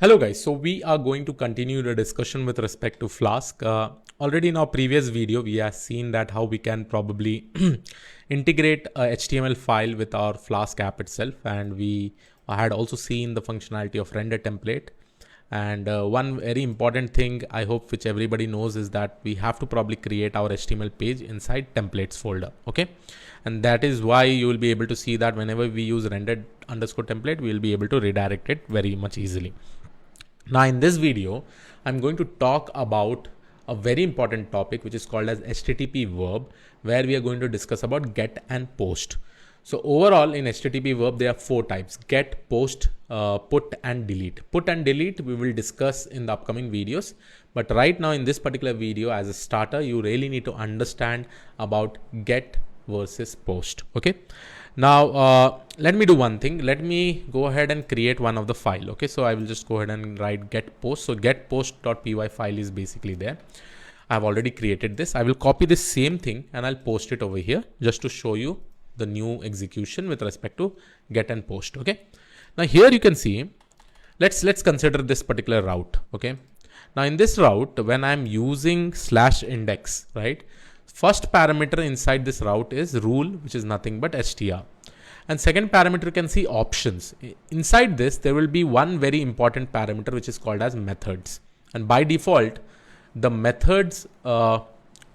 Hello guys, so we are going to continue the discussion with respect to Flask. Already in our previous video, we have seen that how we can probably integrate a HTML file with our Flask app itself. And we had also seen the functionality of render template. And one very important thing I hope which everybody knows is that we have to probably create our HTML page inside templates folder. Okay. And that is why you will be able to see that whenever we use rendered underscore template, we will be able to redirect it very much easily. Now in this video, I'm going to talk about a very important topic which is called as HTTP verb, where we are going to discuss about get and post. So overall in HTTP verb, there are four types: get, post, put and delete. Put and delete we will discuss in the upcoming videos. But right now in this particular video, as a starter, you really need to understand about get versus post. Okay. Now let me do one thing. Let me go ahead and create one of the file. Okay, so I will just go ahead and write get post. So get post.py file is basically there. I've already created this. I will copy this same thing and I'll post it over here just to show you the new execution with respect to get and post. Okay, now here you can see, let's consider this particular route. Okay, now in this route, when I'm using /index, right, first parameter inside this route is rule, which is nothing but str. And second parameter, you can see options. Inside this, there will be one very important parameter, which is called as methods. And by default, the methods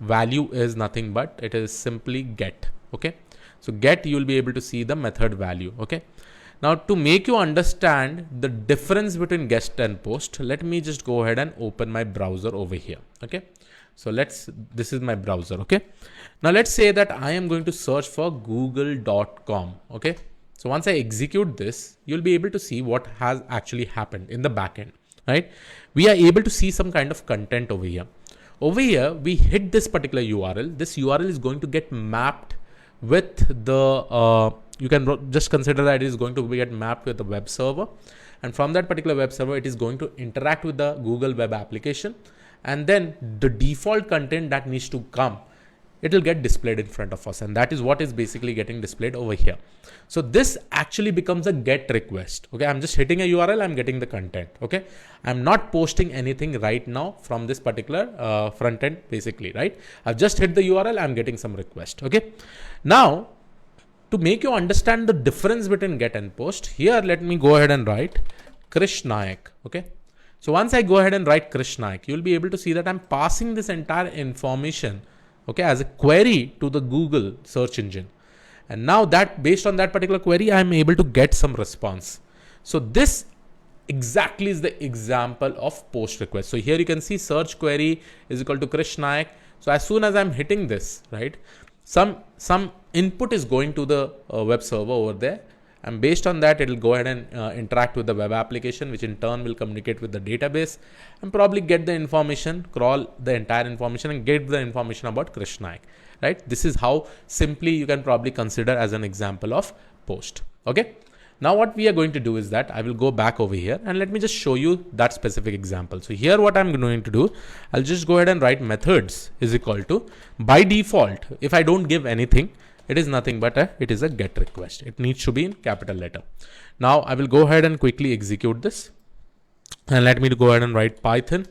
value is nothing but it is simply get. Okay. So get, you will be able to see the method value. Okay. Now to make you understand the difference between get and post, let me just go ahead and open my browser over here. Okay. So this is my browser. Okay. Now let's say that I am going to search for google.com. Okay. So once I execute this, you'll be able to see what has actually happened in the backend, right? We are able to see some kind of content over here. Over here, we hit this particular URL. This URL is going to get mapped with the, you can just consider that it is going to get mapped with the web server. And from that particular web server, it is going to interact with the Google web application. And then the default content that needs to come, it will get displayed in front of us. And that is what is basically getting displayed over here. So this actually becomes a get request. Okay. I'm just hitting a URL. I'm getting the content. Okay. I'm not posting anything right now from this particular front end basically, right? I've just hit the URL. I'm getting some request. Okay. Now to make you understand the difference between get and post, here, let me go ahead and write Krish Naik. Okay. So once I go ahead and write Krish Naik, you'll be able to see that I'm passing this entire information, okay, as a query to the Google search engine. And now that based on that particular query, I'm able to get some response. So this exactly is the example of post request. So here you can see search query is equal to Krish Naik. So as soon as I'm hitting this, right, some input is going to the web server over there. And based on that, it will go ahead and interact with the web application, which in turn will communicate with the database and probably get the information, crawl the entire information and get the information about Krish Naik, right? This is how simply you can probably consider as an example of post. Okay. Now what we are going to do is that I will go back over here and let me just show you that specific example. So here what I'm going to do, I'll just go ahead and write methods is equal to, by default, if I don't give anything, it is nothing but it is a get request. It needs to be in capital letter. Now I will go ahead and quickly execute this. And let me go ahead and write Python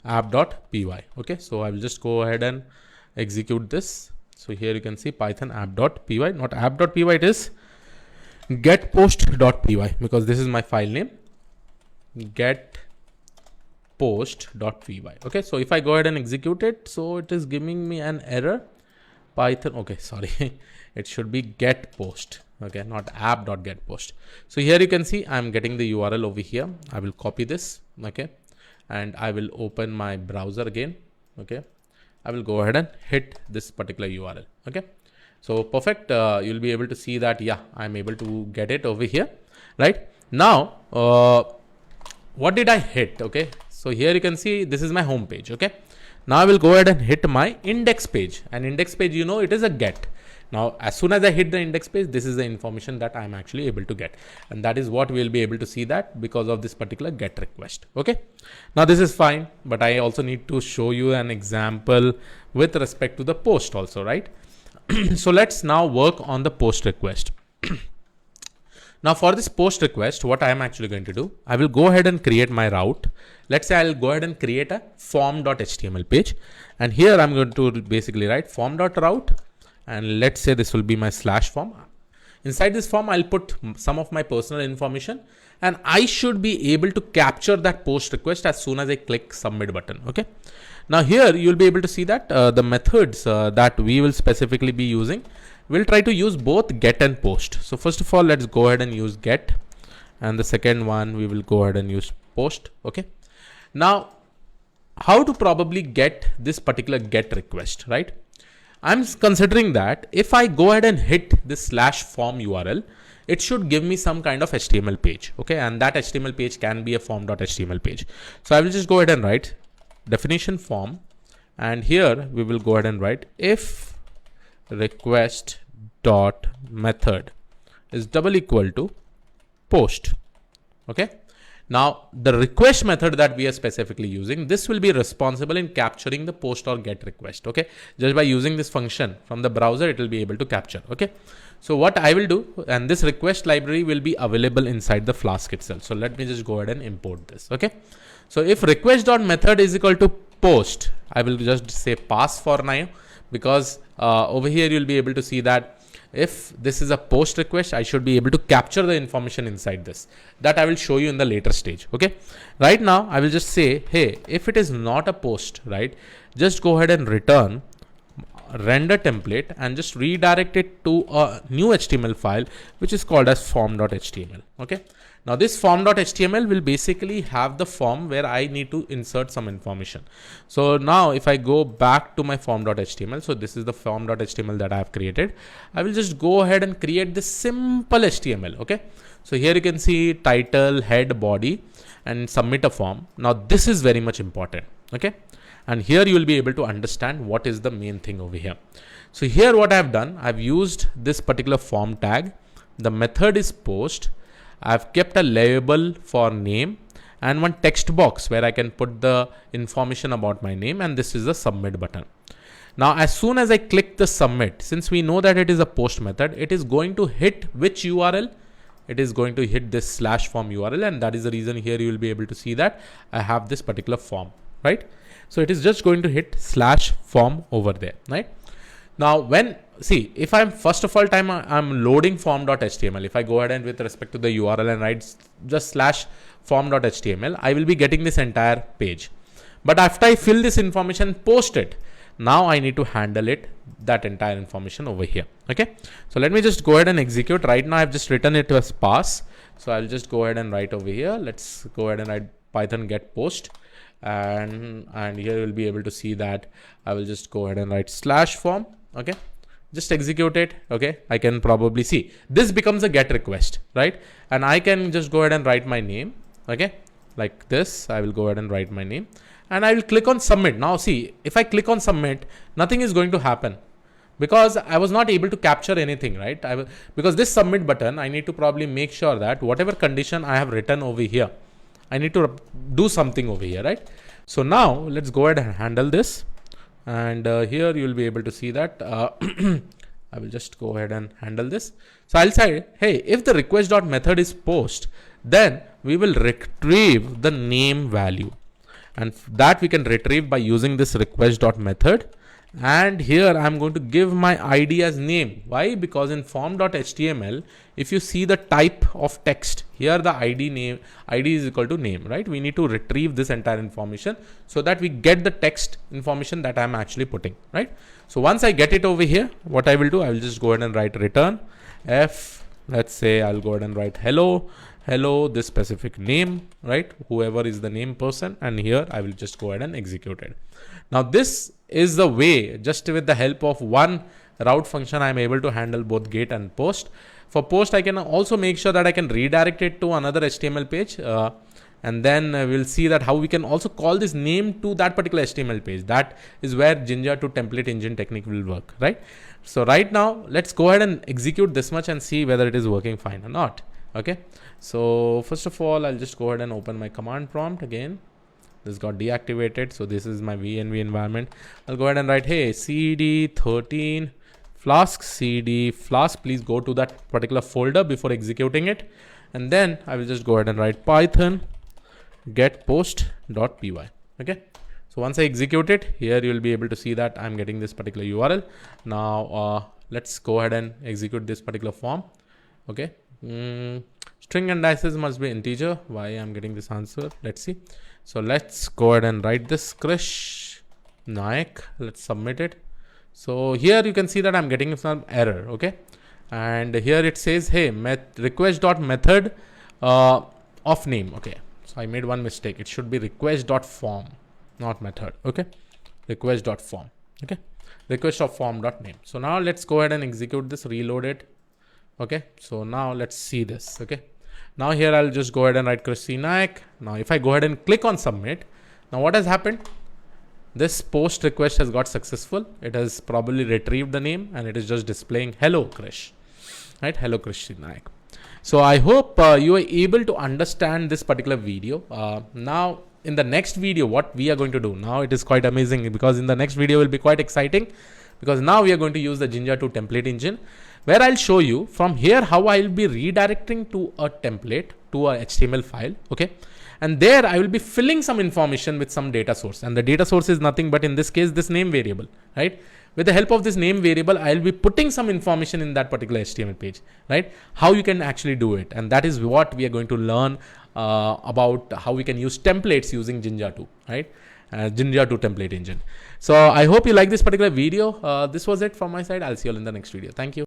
app.py. Okay. So I will just go ahead and execute this. So here you can see Python app.py, not app.py, it is getpost.py because this is my file name, getpost.py. Okay. So if I go ahead and execute it, so it is giving me an error. Python, okay, sorry, it should be get post, okay, not app.getPost. So here you can see I'm getting the URL over here. I will copy this, okay, and I will open my browser again. Okay, I will go ahead and hit this particular URL. Okay, so perfect. You'll be able to see that, yeah, I'm able to get it over here. Right now, what did I hit? Okay, so here you can see this is my home page. Okay. Now I will go ahead and hit my index page, and index page, you know, it is a get. Now, as soon as I hit the index page, this is the information that I'm actually able to get. And that is what we'll be able to see that because of this particular get request. Okay. Now this is fine, but I also need to show you an example with respect to the post also, right? So let's now work on the post request. Now for this post request, what I am actually going to do, I will go ahead and create my route. Let's say I'll go ahead and create a form.html page. And here I'm going to basically write form.route. And let's say this will be my /form. Inside this form, I'll put some of my personal information, and I should be able to capture that post request as soon as I click submit button. Okay. Now here you'll be able to see that the methods that we will specifically be using, we'll try to use both get and post. So first of all, let's go ahead and use get, and the second one we will go ahead and use post. Okay. Now how to probably get this particular get request, right? I'm considering that if I go ahead and hit this /form URL, it should give me some kind of HTML page. Okay. And that HTML page can be a form.html page. So I will just go ahead and write definition form. And here we will go ahead and write if request dot method is double equal to post. Okay. Now the request method that we are specifically using, this will be responsible in capturing the post or get request. Okay. Just by using this function from the browser, it will be able to capture. Okay. So what I will do, and this request library will be available inside the Flask itself. So let me just go ahead and import this. Okay. So if request.method is equal to post, I will just say pass for now, because over here you'll be able to see that if this is a post request, I should be able to capture the information inside this. That I will show you in the later stage. Okay. Right now I will just say, hey, if it is not a post, right, just go ahead and return render template and just redirect it to a new HTML file, which is called as form.html. Okay. Now this form.html will basically have the form where I need to insert some information. So now if I go back to my form.html, so this is the form.html that I have created. I will just go ahead and create this simple HTML. Okay. So here you can see title, head, body, and submit a form. Now this is very much important. Okay. And here you will be able to understand what is the main thing over here. So here what I have done, I've used this particular form tag. The method is post. I've kept a label for name and one text box where I can put the information about my name, and this is the submit button. Now as soon as I click the submit, since we know that it is a post method, it is going to hit which URL? It is going to hit this /form URL, and that is the reason here you will be able to see that I have this particular form, right? So it is just going to hit /form over there, right? Now when, see, if I'm first of all time I'm loading form.html, if I go ahead and with respect to the URL and write just /form.html, I will be getting this entire page. But after I fill this information, post it, now I need to handle it, that entire information over here. Okay. So let me just go ahead and execute. Right now I've just written it as pass. So I'll just go ahead and write over here. Let's go ahead and write Python get post. And here you'll be able to see that I will just go ahead and write /form. Okay. Just execute it. Okay. I can probably see this becomes a get request, right? And I can just go ahead and write my name. Okay. Like this, I will go ahead and write my name and I will click on submit. Now see, if I click on submit, nothing is going to happen because I was not able to capture anything, right? Because this submit button, I need to probably make sure that whatever condition I have written over here, I need to do something over here, right? So now let's go ahead and handle this. And here you will be able to see that I will just go ahead and handle this. So I'll say, hey, if the request.method is post, then we will retrieve the name value, and that we can retrieve by using this request.method. And here I'm going to give my ID as name. Why? Because in form.html, if you see the type of text here, the ID is equal to name, right? We need to retrieve this entire information so that we get the text information that I'm actually putting, right? So once I get it over here, what I will do, I will just go ahead and write return f. Let's say I'll go ahead and write hello, this specific name, right? Whoever is the name person, and here I will just go ahead and execute it. Now this is the way, just with the help of one route function, I'm able to handle both get and post. For post, I can also make sure that I can redirect it to another HTML page. And then we'll see that how we can also call this name to that particular HTML page. That is where Jinja to template engine technique will work, right? So right now, let's go ahead and execute this much and see whether it is working fine or not. Okay. So first of all, I'll just go ahead and open my command prompt again. This got deactivated. So this is my VNV environment. I'll go ahead and write, hey, cd 13 flask cd flask, please go to that particular folder before executing it. And then I will just go ahead and write python get post.py. Okay. So once I execute it, here you will be able to see that I'm getting this particular URL. Now let's go ahead and execute this particular form. Okay. String indices must be integer. Why I'm getting this answer? Let's see. So let's go ahead and write this Krish Naik. Let's submit it. So here you can see that I'm getting some error. Okay. And here it says, hey, request.method of name. Okay. So I made one mistake. It should be request.form, not method. Okay. Request.form. Okay. Request.form.name. So now let's go ahead and execute this, reload it. Okay. So now let's see this. Okay. Now here I'll just go ahead and write Krish Naik. Now if I go ahead and click on submit, now what has happened? This post request has got successful. It has probably retrieved the name and it is just displaying hello Krish, right? Hello Krish Naik. So I hope you are able to understand this particular video. Now in the next video, what we are going to do now, it is quite amazing because in the next video will be quite exciting, because now we are going to use the Jinja 2 template engine, where I'll show you from here how I'll be redirecting to a template, to a HTML file. Okay. And there I will be filling some information with some data source, and the data source is nothing but in this case this name variable, right? With the help of this name variable, I'll be putting some information in that particular HTML page, right? How you can actually do it, and that is what we are going to learn about how we can use templates using Jinja 2, right? Jinja 2 template engine. So I hope you like this particular video. This was it from my side. I'll see you all in the next video. Thank you.